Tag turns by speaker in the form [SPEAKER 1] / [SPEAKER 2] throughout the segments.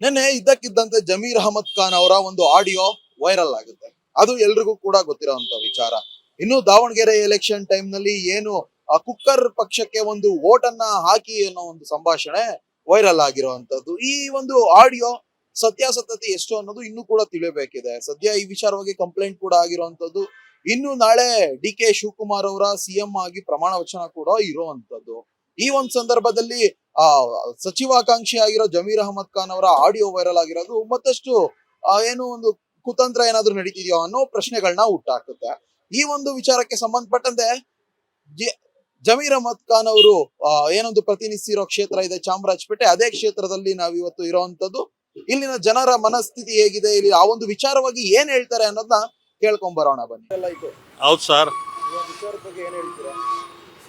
[SPEAKER 1] ನೆನ್ನೆ ಇದ್ದಕ್ಕಿದ್ದಂತೆ ಜಮೀರ್ ಅಹಮದ್ ಖಾನ್ ಅವರ ಒಂದು ಆಡಿಯೋ ವೈರಲ್ ಆಗುತ್ತೆ. ಅದು ಎಲ್ರಿಗೂ ಕೂಡ ಗೊತ್ತಿರುವಂತ ವಿಚಾರ. ಇನ್ನು ದಾವಣಗೆರೆ ಎಲೆಕ್ಷನ್ ಟೈಮ್ ನಲ್ಲಿ ಏನು ಆ ಕುಕ್ಕರ್ ಪಕ್ಷಕ್ಕೆ ಒಂದು ವೋಟ್ ಅನ್ನ ಹಾಕಿ ಅನ್ನೋ ಒಂದು ಸಂಭಾಷಣೆ ವೈರಲ್ ಆಗಿರುವಂತದ್ದು. ಈ ಒಂದು ಆಡಿಯೋ ಸತ್ಯಾಸತ್ಯತೆ ಎಷ್ಟು ಅನ್ನೋದು ಇನ್ನೂ ಕೂಡ ತಿಳಿಯಬೇಕಿದೆ. ಸದ್ಯ ಈ ವಿಚಾರವಾಗಿ ಕಂಪ್ಲೇಂಟ್ ಕೂಡ ಆಗಿರುವಂತದ್ದು. ಇನ್ನು ನಾಳೆ ಡಿ ಕೆ ಶಿವಕುಮಾರ್ ಅವರ ಸಿಎಂ ಆಗಿ ಪ್ರಮಾಣ ವಚನ ಕೂಡ ಇರುವಂತದ್ದು. ಈ ಒಂದು ಸಂದರ್ಭದಲ್ಲಿ ಆ ಸಚಿವಾಕಾಂಕ್ಷಿ ಆಗಿರೋ ಜಮೀರ್ ಅಹಮದ್ ಖಾನ್ ಅವರ ಆಡಿಯೋ ವೈರಲ್ ಆಗಿರೋದು ಮತ್ತಷ್ಟು ಏನು ಒಂದು ಕುತಂತ್ರ ಏನಾದ್ರೂ ನಡೀತಿದ್ಯೋ ಅನ್ನೋ ಪ್ರಶ್ನೆಗಳನ್ನ ಹುಟ್ಟಾಕುತ್ತೆ. ಈ ಒಂದು ವಿಚಾರಕ್ಕೆ ಸಂಬಂಧಪಟ್ಟಂತೆ ಜಮೀರ್ ಅಹಮದ್ ಖಾನ್ ಅವರು ಏನೊಂದು ಪ್ರತಿನಿಧಿಸಿರೋ ಕ್ಷೇತ್ರ ಇದೆ ಚಾಮರಾಜಪೇಟೆ. ಅದೇ ಕ್ಷೇತ್ರದಲ್ಲಿ ನಾವಿವತ್ತು ಇರೋವಂಥದ್ದು. ಇಲ್ಲಿನ ಜನರ ಮನಸ್ಥಿತಿ ಹೇಗಿದೆ, ಇಲ್ಲಿ ಆ ಒಂದು ವಿಚಾರವಾಗಿ ಏನ್ ಹೇಳ್ತಾರೆ ಅನ್ನೋದನ್ನ ಕೇಳ್ಕೊಂಡ್ ಬರೋಣ ಬನ್ನಿ.
[SPEAKER 2] ಹೌದು ಸರ್,
[SPEAKER 1] ವಿಚಾರದ ಬಗ್ಗೆ ಏನ್ ಹೇಳ್ತೀರಾ?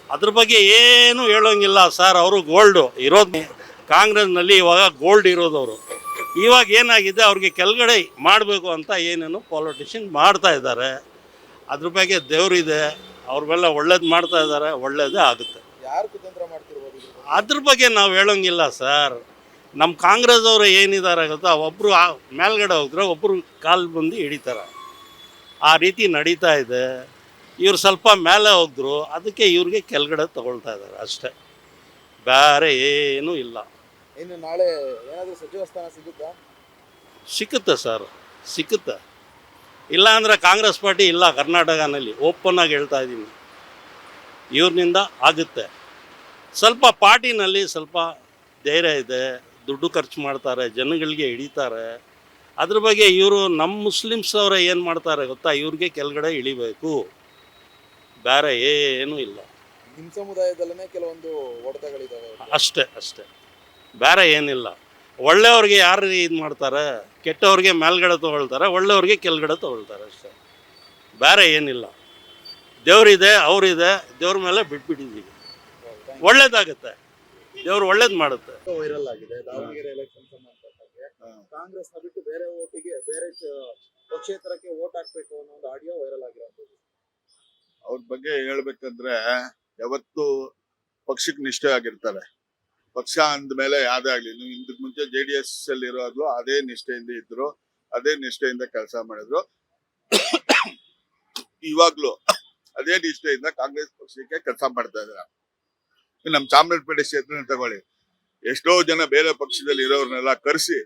[SPEAKER 2] ಅದ್ರ ಬಗ್ಗೆ ಏನು ಹೇಳೋಂಗಿಲ್ಲ ಸರ್. ಅವರು ಗೋಲ್ಡು ಇರೋದು ಕಾಂಗ್ರೆಸ್ನಲ್ಲಿ, ಇವಾಗ ಗೋಲ್ಡ್ ಇರೋದು ಅವರು. ಇವಾಗ ಏನಾಗಿದೆ, ಅವ್ರಿಗೆ ಕೆಳಗಡೆ ಮಾಡಬೇಕು ಅಂತ ಏನೇನು ಪಾಲಿಟಿಷಿಯನ್ ಮಾಡ್ತಾ ಇದ್ದಾರೆ. ಅದ್ರ ಬಗ್ಗೆ ದೇವರಿದೆ, ಅವ್ರಿಗೆಲ್ಲ ಒಳ್ಳೇದು ಮಾಡ್ತಾ ಇದ್ದಾರೆ, ಒಳ್ಳೇದೇ ಆಗುತ್ತೆ.
[SPEAKER 1] ಯಾರು ಕುತಂತ್ರ ಮಾಡ್ತಿರ್ಬೋದು?
[SPEAKER 2] ಅದ್ರ ಬಗ್ಗೆ ನಾವು ಹೇಳೋಂಗಿಲ್ಲ ಸರ್. ನಮ್ಮ ಕಾಂಗ್ರೆಸ್ ಅವರು ಏನಿದ್ದಾರೆ ಗೊತ್ತಾ, ಒಬ್ಬರು ಮೇಲ್ಗಡೆ ಹೋಗಿದ್ರೆ ಒಬ್ಬರು ಕಾಲು ಬಂದು ಹಿಡಿತಾರೆ. ಆ ರೀತಿ ನಡೀತಾ ಇದೆ. ಇವ್ರು ಸ್ವಲ್ಪ ಮೇಲೆ ಹೋದ್ರು, ಅದಕ್ಕೆ ಇವ್ರಿಗೆ ಕೆಳಗಡೆ ತಗೊಳ್ತಾ ಇದ್ದಾರೆ ಅಷ್ಟೇ, ಬೇರೆ ಏನೂ ಇಲ್ಲ.
[SPEAKER 1] ಇನ್ನು ನಾಳೆ ಏನಾದರೂ ಸಚಿವ ಸ್ಥಾನ ಸಿಗುತ್ತಾ?
[SPEAKER 2] ಸಿಕ್ಕುತ್ತೆ ಸರ್, ಸಿಕ್ಕುತ್ತೆ. ಇಲ್ಲ ಅಂದರೆ ಕಾಂಗ್ರೆಸ್ ಪಾರ್ಟಿ ಇಲ್ಲ ಕರ್ನಾಟಕನಲ್ಲಿ, ಓಪನ್ ಆಗಿ ಹೇಳ್ತಾ ಇದ್ದೀನಿ. ಇವ್ರನಿಂದ ಆಗುತ್ತೆ. ಸ್ವಲ್ಪ ಪಾರ್ಟಿನಲ್ಲಿ ಸ್ವಲ್ಪ ಧೈರ್ಯ ಇದೆ, ದುಡ್ಡು ಖರ್ಚು ಮಾಡ್ತಾರೆ, ಜನಗಳಿಗೆ ಹಿಡಿತಾರೆ. ಅದ್ರ ಬಗ್ಗೆ ಇವರು ನಮ್ಮ ಮುಸ್ಲಿಮ್ಸ್ ಅವರ ಏನು ಮಾಡ್ತಾರೆ ಗೊತ್ತಾ, ಇವ್ರಿಗೆ ಕೆಳಗಡೆ ಇಳಿಬೇಕು, ಬೇರೆ ಏನೂ ಇಲ್ಲ.
[SPEAKER 1] ನಿಮ್ಮ ಸಮುದಾಯದಲ್ಲೇ ಕೆಲವೊಂದು ಹೊಡೆತಗಳಿದ್ದಾವೆ
[SPEAKER 2] ಅಷ್ಟೇ ಅಷ್ಟೇ, ಬೇರೆ ಏನಿಲ್ಲ. ಒಳ್ಳೆಯವ್ರಿಗೆ ಯಾರು ಇದು ಮಾಡ್ತಾರೆ, ಕೆಟ್ಟವ್ರಿಗೆ ಮೇಲ್ಗಡೆ ತೊಗೊಳ್ತಾರೆ, ಒಳ್ಳೆಯವ್ರಿಗೆ ಕೆಳಗಡೆ ತೊಗೊಳ್ತಾರೆ ಅಷ್ಟೇ, ಬೇರೆ ಏನಿಲ್ಲ. ದೇವರಿದೆ, ಅವರಿದೆ, ದೇವ್ರ ಮೇಲೆ ಬಿಟ್ಬಿಟ್ಟಿದ್ದೀವಿ. ಒಳ್ಳೇದಾಗುತ್ತೆ, ದೇವ್ರು ಒಳ್ಳೇದು ಮಾಡುತ್ತೆ.
[SPEAKER 1] ವೈರಲ್ ಆಗಿದೆ ದಾವಣಗೆರೆ ಎಲೆಕ್ಷನ್ ಸಂಬಂಧಪಟ್ಟಂಗೆ. ಕಾಂಗ್ರೆಸ್ ನ ಬಿಟ್ಟು ಬೇರೆ ಓಟಿಗೆ, ಬೇರೆ ಕ್ಷೇತ್ರಕ್ಕೆ ವೋಟ್ ಹಾಕ್ಬೇಕು ಅನ್ನೋ ಒಂದು ಆಡಿಯೋ ವೈರಲ್ ಆಗಿರೋದು.
[SPEAKER 3] ಅವ್ರ ಬಗ್ಗೆ ಹೇಳ್ಬೇಕಂದ್ರೆ ಯಾವತ್ತು ಪಕ್ಷಕ್ಕೆ ನಿಷ್ಠೆ ಆಗಿರ್ತಾರೆ. ಪಕ್ಷ ಅಂದ್ಮೇಲೆ ಯಾವ್ದೇ ಆಗ್ಲಿ, ನೀವು ಇದಕ್ ಮುಂಚೆ JDS ಅಲ್ಲಿ ಇರೋದು ಅದೇ ನಿಷ್ಠೆಯಿಂದ ಇದ್ರು, ಅದೇ ನಿಷ್ಠೆಯಿಂದ ಕೆಲಸ ಮಾಡಿದ್ರು. ಇವಾಗ್ಲೂ ಅದೇ ನಿಷ್ಠೆಯಿಂದ ಕಾಂಗ್ರೆಸ್ ಪಕ್ಷಕ್ಕೆ ಕೆಲಸ ಮಾಡ್ತಾ ಇದಾರೆ. ನಮ್ ಚಾಮರಾಜಪೇಟೆ ಕ್ಷೇತ್ರ ತಗೊಳ್ಳಿ, ಎಷ್ಟೋ ಜನ ಬೇರೆ ಪಕ್ಷದಲ್ಲಿ ಇರೋರ್ನೆಲ್ಲ ಕರೆಸಿ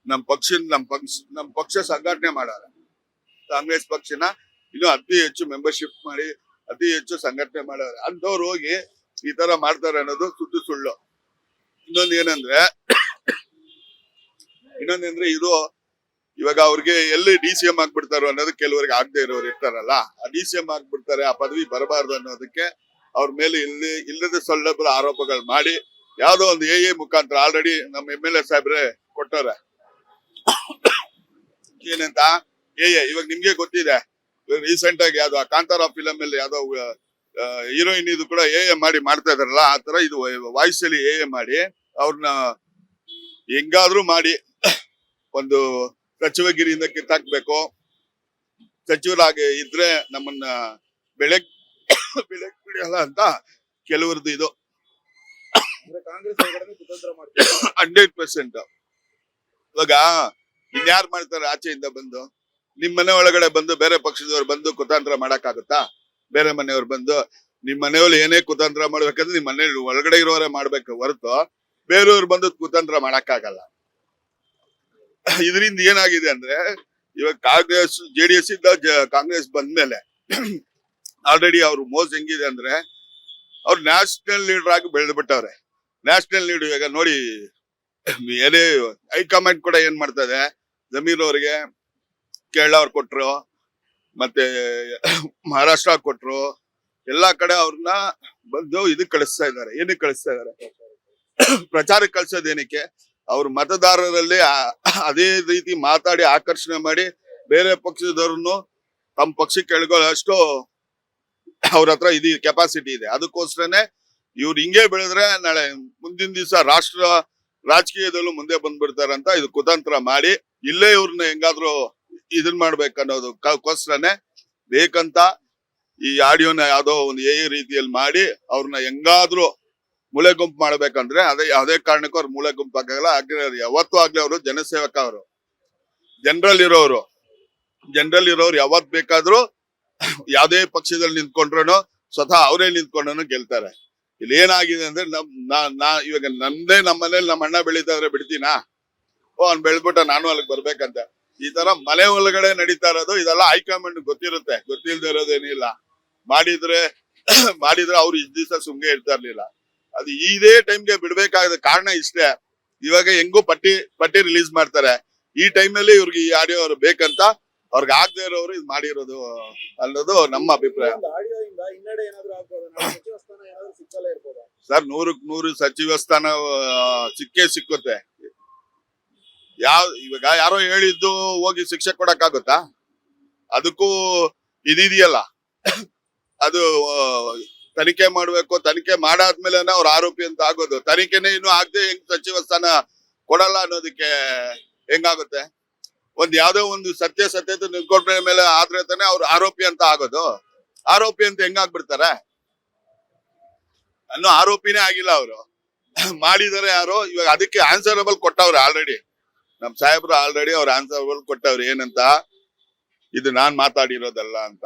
[SPEAKER 3] ನಮ್ ಪಕ್ಷ ಸಂಘಟನೆ ಮಾಡಾರ. ಕಾಂಗ್ರೆಸ್ ಪಕ್ಷನ ಇನ್ನು ಅತಿ ಹೆಚ್ಚು ಮೆಂಬರ್ಶಿಪ್ ಮಾಡಿ ಅತಿ ಹೆಚ್ಚು ಸಂಘಟನೆ ಮಾಡಾರೆ. ಅಂತವ್ರು ಹೋಗಿ ಈ ತರ ಮಾಡ್ತಾರೆ ಅನ್ನೋದು ಸುಳ್ಳು. ಇನ್ನೊಂದೇನಂದ್ರೆ ಇದು ಇವಾಗ ಅವ್ರಿಗೆ ಎಲ್ಲಿ DCM ಆಗ್ಬಿಡ್ತಾರೋ ಅನ್ನೋದು ಕೆಲವರಿಗೆ ಆಗದೆ ಇರೋರು ಇರ್ತಾರಲ್ಲ, ಆ DCM ಆಗ್ಬಿಡ್ತಾರೆ, ಆ ಪದವಿ ಬರಬಾರ್ದು ಅನ್ನೋದಕ್ಕೆ ಅವ್ರ ಮೇಲೆ ಇಲ್ಲದ ಸೊಲ್ಲಬಲ ಆರೋಪಗಳು ಮಾಡಿ ಯಾವ್ದೋ ಒಂದು AA ಮುಖಾಂತರ ಆಲ್ರೆಡಿ ನಮ್ಮ MLA ಸಾಹೇಬ್ರೆ ಕೊಟ್ಟವ್ರೆ. ಏನಂತ AA ಇವಾಗ ನಿಮ್ಗೆ ಗೊತ್ತಿದೆ, ರೀಸೆಂಟ್ ಆಗಿ ಯಾವ್ದೋ ಕಾಂತಾರ ಫಿಲಮ್ ಅಲ್ಲಿ ಯಾವ್ದೋ ಹೀರೋಯಿನ್ ಇದು ಕೂಡ AA ಮಾಡಿ ಮಾಡ್ತಾ ಇದಾರಲ್ಲ, ಆ ತರ ಇದು ವಾಯ್ಸ್ ಅಲ್ಲಿ AA ಮಾಡಿ ಅವ್ರನ್ನ ಹೆಂಗಾದ್ರೂ ಮಾಡಿ ಒಂದು ಸಚಿವಗಿರಿಯಿಂದ ಕಿತ್ತಾಕ್ಬೇಕು. ಸಚಿವರಾಗಿ ಇದ್ರೆ ನಮ್ಮನ್ನ ಬೆಳಕ್ ಬಿಡಲ್ಲ ಅಂತ ಕೆಲವರದ್ದು ಇದು 100%. ಇವಾಗ ಇನ್ಯಾರು ಮಾಡ್ತಾರೆ ಆಚೆಯಿಂದ ಬಂದು? ನಿಮ್ ಮನೆ ಒಳಗಡೆ ಬಂದು ಬೇರೆ ಪಕ್ಷದವ್ರು ಬಂದು ಕುತಂತ್ರ ಮಾಡಕ್ಕಾಗುತ್ತಾ? ಬೇರೆ ಮನೆಯವ್ರು ಬಂದು ನಿಮ್ ಮನೆಯವ್ರು ಏನೇ ಕುತಂತ್ರ ಮಾಡ್ಬೇಕಂದ್ರೆ ನಿಮ್ ಮನೆ ಒಳಗಡೆ ಇರೋರೇ ಮಾಡ್ಬೇಕು ಹೊರತು ಬೇರೆಯವ್ರು ಬಂದು ಕುತಂತ್ರ ಮಾಡಕ್ಕಾಗಲ್ಲ. ಇದರಿಂದ ಏನಾಗಿದೆ ಅಂದ್ರೆ, ಇವಾಗ ಕಾಂಗ್ರೆಸ್ JDS ಇಂದ ಕಾಂಗ್ರೆಸ್ ಬಂದ್ಮೇಲೆ ಆಲ್ರೆಡಿ ಅವ್ರು ಮೋಸ ಹೆಂಗಿದೆ ಅಂದ್ರೆ, ಅವ್ರು ನ್ಯಾಷನಲ್ ಲೀಡರ್ ಆಗಿ ಬೆಳೆದು ಬಿಟ್ಟವ್ರೆ. ನ್ಯಾಷನಲ್ ಲೀಡರ್ ಇವಾಗ ನೋಡಿ, ಏನೇ ಹೈಕಮಾಂಡ್ ಕೂಡ ಏನ್ ಮಾಡ್ತದೆ, ಜಮೀರ್ ಅವ್ರಿಗೆ ಕೇರಳ ಅವ್ರು ಕೊಟ್ರು, ಮತ್ತೆ ಮಹಾರಾಷ್ಟ್ರ ಕೊಟ್ರು, ಎಲ್ಲಾ ಕಡೆ ಅವ್ರನ್ನ ಬಂದು ಇದಕ್ ಕಳಿಸ್ತಾ ಇದ್ದಾರೆ. ಏನಕ್ಕೆ ಕಳಿಸ್ತಾ ಇದ್ದಾರೆ? ಪ್ರಚಾರಕ್ಕೆ ಕಳ್ಸೋದೇನಕ್ಕೆ? ಅವ್ರ ಮತದಾರರಲ್ಲಿ ಅದೇ ರೀತಿ ಮಾತಾಡಿ ಆಕರ್ಷಣೆ ಮಾಡಿ ಬೇರೆ ಪಕ್ಷದವ್ರನ್ನು ತಮ್ಮ ಪಕ್ಷಕ್ಕೆ ಎಳ್ಕೊಳ್ಳೋಷ್ಟು ಅವ್ರ ಹತ್ರ ಇದು ಕೆಪಾಸಿಟಿ ಇದೆ. ಅದಕ್ಕೋಸ್ಕರನೇ ಇವ್ರು ಹಿಂಗೆ ಬೆಳೆದ್ರೆ ನಾಳೆ ಮುಂದಿನ ದಿವಸ ರಾಜಕೀಯದಲ್ಲೂ ಮುಂದೆ ಬಂದ್ಬಿಡ್ತಾರಂತ ಇದು ಕುತಂತ್ರ ಮಾಡಿ ಇಲ್ಲೇ ಇವ್ರನ್ನ ಹೆಂಗಾದ್ರು ಇದನ್ ಮಾಡ್ಬೇಕನ್ನೋದಕ್ಕೋಸ್ಕರನೇ ಬೇಕಂತ ಈ ಆಡಿಯೋನ ಯಾವ್ದೋ ಒಂದು AA ರೀತಿಯಲ್ಲಿ ಮಾಡಿ ಅವ್ರನ್ನ ಹೆಂಗಾದ್ರೂ ಮೂಲೆ ಗುಂಪು ಮಾಡ್ಬೇಕಂದ್ರೆ ಅದೇ ಯಾವುದೇ ಕಾರಣಕ್ಕೂ ಅವ್ರು ಮೂಲೆ ಗುಂಪು ಆಗಲ್ಲ. ಯಾವತ್ತೂ ಆಗ್ಲಿ ಅವರು ಜನಸೇವಕ, ಅವರು ಜನರಲ್ ಇರೋರು ಯಾವತ್ ಬೇಕಾದ್ರೂ ಯಾವ್ದೇ ಪಕ್ಷದಲ್ಲಿ ನಿಂತ್ಕೊಂಡ್ರು ಸ್ವತಃ ಅವರೇ ನಿಂತ್ಕೊಂಡ್ರು ಗೆಲ್ತಾರೆ. ಇಲ್ಲಿ ಏನಾಗಿದೆ ಅಂದ್ರೆ ಇವಾಗ ನಮ್ಮ ಮನೇಲಿ ನಮ್ಮ ಅಣ್ಣ ಬೆಳೀತಾ ಬಿಡ್ತೀನಾ, ಅವ್ನ್ ಬೆಳೆದ್ಬಿಟ್ಟ ನಾನು ಅಲ್ಲಿಗೆ ಬರ್ಬೇಕಂತ. ಈ ತರ ಮನೆ ಒಳಗಡೆ ನಡೀತಾ ಇರೋದು ಇದೆಲ್ಲ ಹೈಕಮಾಂಡ್ ಗೊತ್ತಿರುತ್ತೆ, ಗೊತ್ತಿಲ್ದೇ ಇರೋದೇನಿಲ್ಲ. ಮಾಡಿದ್ರೆ ಅವ್ರು ಇಷ್ಟ ದಿವಸ ಸುಮ್ನೆ ಇರ್ತಾ ಇರ್ಲಿಲ್ಲ. ಅದು ಇದೇ ಟೈಮ್ಗೆ ಬಿಡ್ಬೇಕಾದ ಕಾರಣ ಇಷ್ಟೇ. ಇವಾಗ ಹೆಂಗೂ ಪಟ್ಟಿ ರಿಲೀಸ್ ಮಾಡ್ತಾರೆ, ಈ ಟೈಮಲ್ಲಿ ಇವ್ರಿಗೆ ಈ ಆಡಿಯೋ ಅವ್ರು ಬೇಕಂತ ಅವ್ರಿಗೆ ಆಗದೆ ಇರೋರು ಇದು ಮಾಡಿರೋದು ಅನ್ನೋದು ನಮ್ಮ ಅಭಿಪ್ರಾಯ. ಸರ್ 100% ಸಚಿವ ಸ್ಥಾನ ಸಿಕ್ಕುತ್ತೆ. ಇವಾಗ ಯಾರೋ ಹೇಳಿದ್ದು ಹೋಗಿ ಶಿಕ್ಷೆ ಕೊಡಕ್ಕಾಗುತ್ತಾ? ಅದಕ್ಕೂ ಇದೆಯಲ್ಲ, ಅದು ತನಿಖೆ ಮಾಡ್ಬೇಕು. ತನಿಖೆ ಮಾಡಾದ್ಮೇಲೆ ಅವ್ರ ಆರೋಪಿ ಅಂತ ಆಗೋದು. ತನಿಖೆನೇ ಇನ್ನು ಆಗದೆ ಹೆಂಗ್ ಸಚಿವ ಸ್ಥಾನ ಕೊಡಲ್ಲ ಅನ್ನೋದಕ್ಕೆ ಹೆಂಗಾಗುತ್ತೆ? ಯಾವ್ದೋ ಒಂದು ಸತ್ಯತೆ ನಿಂತ್ಕೊಂಡ್ರ ಮೇಲೆ ಆದ್ರೆ ತಾನೆ ಅವ್ರು ಆರೋಪಿ ಅಂತ ಆಗೋದು. ಆರೋಪಿ ಅಂತ ಹೆಂಗಾಗ್ಬಿಡ್ತಾರೆ? ಅನ್ನೋ ಆರೋಪಿನೇ ಆಗಿಲ್ಲ ಅವರು, ಮಾಡಿದಾರೆ ಯಾರೋ. ಇವಾಗ ಅದಕ್ಕೆ ಆನ್ಸರಬಲ್ ಕೊಟ್ಟವ್ರೆ ಆಲ್ರೆಡಿ, ನಮ್ ಸಾಹೇಬ್ರು ಆಲ್ರೆಡಿ ಅವ್ರ ಆನ್ಸರಬಲ್ ಕೊಟ್ಟವ್ರು. ಏನಂತ, ಇದು ನಾನ್ ಮಾತಾಡಿರೋದಲ್ಲ ಅಂತ.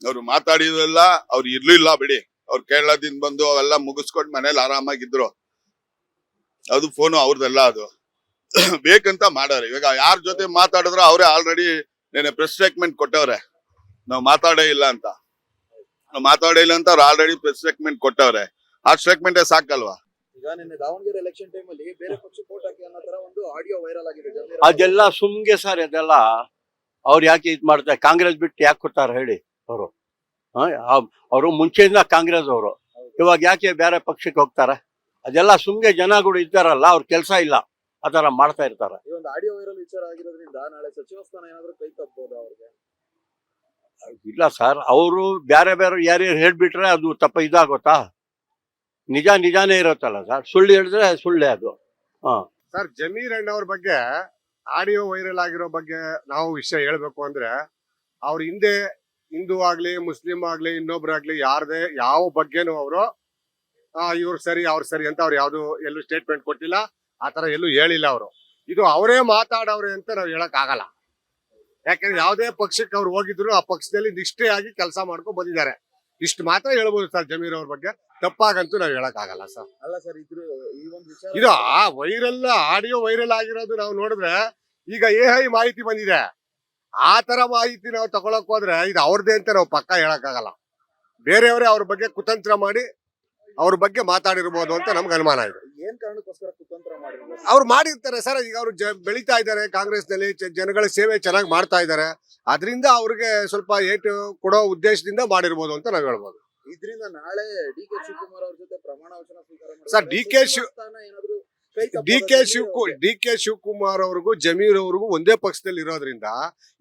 [SPEAKER 3] ಅವ್ರು ಮಾತಾಡಿರೋದಲ್ಲ, ಅವ್ರು ಇರ್ಲಿಲ್ಲ ಬಿಡಿ. ಅವ್ರು ಕೇರಳದಿಂದ ಬಂದು ಅವೆಲ್ಲ ಮುಗಿಸ್ಕೊಂಡು ಮನೇಲಿ ಆರಾಮಾಗಿದ್ರು. ಅದು ಫೋನು ಅವ್ರದಲ್ಲ, ಅದು ಬೇಕಂತ ಮಾಡಾರೆ. ಇವಾಗ ಯಾರ ಜೊತೆ ಮಾತಾಡಿದ್ರು ಅವರೇ ಆಲ್ರೆಡಿ ನೆನೆ ಪ್ರೆಸ್ ಸ್ಟೇಟ್ಮೆಂಟ್ ಕೊಟ್ಟವ್ರೆ, ನಾವು ಮಾತಾಡೇ ಇಲ್ಲ ಅಂತ ಅವ್ರು ಆಲ್ರೆಡಿ ಪ್ರೆಸ್ ಸ್ಟೇಟ್ಮೆಂಟ್ ಕೊಟ್ಟವ್ರೆ. ಆ ಸ್ಟೇಟ್ಮೆಂಟ್ ಸಾಕಲ್ವಾ?
[SPEAKER 1] ಈಗ ನಿನ್ನೆ ದಾವಣಗೆರೆ ಎಲೆಕ್ಷನ್ ಟೈಮ್ ಅಲ್ಲಿ ಬೇರೆ ಪಕ್ಷಕ್ಕೆ ವೋಟ್ ಹಾಕಿ ಅನ್ನೋ ತರ ಒಂದು ಆಡಿಯೋ ವೈರಲ್ ಆಗಿದೆ.
[SPEAKER 2] ಅದೆಲ್ಲ ಸುಮ್ಗೆ ಸರ್, ಅದೆಲ್ಲ ಅವ್ರು ಯಾಕೆ ಇದ್ ಮಾಡ್ತಾರೆ? ಕಾಂಗ್ರೆಸ್ ಬಿಟ್ಟು ಯಾಕೆ ಕೊಡ್ತಾರೆ ಹೇಳಿ? ಅವರು ಮುಂಚೆಯಿಂದ ಕಾಂಗ್ರೆಸ್ ಅವರು, ಇವಾಗ ಯಾಕೆ ಬೇರೆ ಪಕ್ಷಕ್ಕೆ ಹೋಗ್ತಾರೆ? ಅದೆಲ್ಲ ಸುಮ್ಗೆ ಜನಗಳು ಇದ್ದಾರಲ್ಲ, ಅವ್ರ ಕೆಲಸ ಇಲ್ಲ, ಆತರ ಮಾಡ್ತಾ ಇರ್ತಾರೆ.
[SPEAKER 1] ಈ ಒಂದು ಆಡಿಯೋ ವೈರಲ್ ವಿಚಾರ ಆಗಿರೋದ್ರಿಂದ ನಾಳೆ ಸಚಿವ ಸ್ಥಾನ ಏನಾದ್ರು ಕೈ ತಪ್ಪಬಹುದು ಅವ್ರಿಗೆ?
[SPEAKER 2] ಇಲ್ಲ ಸರ್, ಅವರು ಬೇರೆ ಯಾರ್ಯಾರು ಹೇಳ್ಬಿಟ್ರೆ ಅದು ಇದಾಗುತ್ತಾ? ನಿಜಾನೇ ಇರುತ್ತಲ್ಲ ಸರ್, ಸುಳ್ಳು ಹೇಳಿದ್ರೆ ಸುಳ್ಳೆ ಅದು.
[SPEAKER 4] ಸರ್, ಜಮೀರ್ ಅಣ್ಣವ್ರ ಬಗ್ಗೆ ಆಡಿಯೋ ವೈರಲ್ ಆಗಿರೋ ಬಗ್ಗೆ ನಾವು ವಿಷಯ ಹೇಳ್ಬೇಕು ಅಂದ್ರೆ, ಅವ್ರ ಹಿಂದೆ ಹಿಂದೂ ಆಗ್ಲಿ ಮುಸ್ಲಿಂ ಆಗ್ಲಿ ಇನ್ನೊಬ್ರಾಗ್ಲಿ ಯಾರದೇ ಯಾವ ಬಗ್ಗೆನೂ ಅವರು ಇವ್ರು ಸರಿ ಅವ್ರು ಸರಿ ಅಂತ ಅವ್ರು ಯಾವ್ದು ಎಲ್ಲೂ ಸ್ಟೇಟ್ಮೆಂಟ್ ಕೊಟ್ಟಿಲ್ಲ, ಆತರ ಎಲ್ಲೂ ಹೇಳಿಲ್ಲ. ಅವರು ಇದು ಅವರೇ ಮಾತಾಡವ್ರೆ ಅಂತ ನಾವ್ ಹೇಳಕ್ ಆಗಲ್ಲ. ಯಾಕಂದ್ರೆ ಯಾವ್ದೇ ಪಕ್ಷಕ್ಕೆ ಅವ್ರು ಹೋಗಿದ್ರು ಆ ಪಕ್ಷದಲ್ಲಿ ನಿಷ್ಠೆಯಾಗಿ ಕೆಲಸ ಮಾಡ್ಕೊಂಡು ಬಂದಿದ್ದಾರೆ. ಇಷ್ಟು ಮಾತ್ರ ಹೇಳ್ಬೋದು ಸರ್ ಜಮೀರ್ ಅವ್ರ ಬಗ್ಗೆ. ತಪ್ಪಾಗಂತೂ ನಾವ್ ಹೇಳಕ್ ಆಗಲ್ಲ ಸರ್.
[SPEAKER 1] ಅಲ್ಲ ಸರ್,
[SPEAKER 4] ಇದು ಆಡಿಯೋ ವೈರಲ್ ಆಗಿರೋದು ನಾವು ನೋಡಿದ್ರೆ ಈಗ AI ಮಾಹಿತಿ ಬಂದಿದೆ. ಆ ತರ ಮಾಹಿತಿ ನಾವು ತಗೊಳಕ್ ಹೋದ್ರೆ ಇದು ಅವ್ರದೇ ಅಂತ ನಾವು ಪಕ್ಕ ಹೇಳಕ್ ಆಗಲ್ಲ. ಬೇರೆಯವರೇ ಅವ್ರ ಬಗ್ಗೆ ಕುತಂತ್ರ ಮಾಡಿ ಅವ್ರ ಬಗ್ಗೆ ಮಾತಾಡಿರ್ಬೋದು ಅಂತ ನಮ್ಗೆ ಅನುಮಾನ ಇದೆ.
[SPEAKER 1] ಏನ್ ಕಾರಣಕ್ಕೋಸ್ಕರ ಕುತಂತ್ರ ಮಾಡಿರ್ಬೋದು?
[SPEAKER 4] ಅವ್ರು ಮಾಡಿರ್ತಾರೆ ಸರ್. ಈಗ ಅವ್ರು ಬೆಳೀತಾ ಇದ್ದಾರೆ, ಕಾಂಗ್ರೆಸ್ ನಲ್ಲಿ ಜನಗಳ ಸೇವೆ ಚೆನ್ನಾಗಿ ಮಾಡ್ತಾ ಇದ್ದಾರೆ. ಅದರಿಂದ ಅವ್ರಿಗೆ ಸ್ವಲ್ಪ ಏಟು ಕೊಡೋ ಉದ್ದೇಶದಿಂದ ಮಾಡಿರ್ಬೋದು ಅಂತ ನಾವ್ ಹೇಳ್ಬೋದು.
[SPEAKER 1] ಇದರಿಂದ ನಾಳೆ ಡಿ ಕೆ ಶಿವಕುಮಾರ್ ಅವ್ರ ಜೊತೆ ಪ್ರಮಾಣ ವಚನ ಸ್ವೀಕಾರ
[SPEAKER 4] ಸರ್, ಡಿ ಕೆ ಶಿವಕುಮಾರ್ ಅವ್ರಿಗೂ ಜಮೀರ್ ಅವ್ರಿಗೂ ಒಂದೇ ಪಕ್ಷದಲ್ಲಿ ಇರೋದ್ರಿಂದ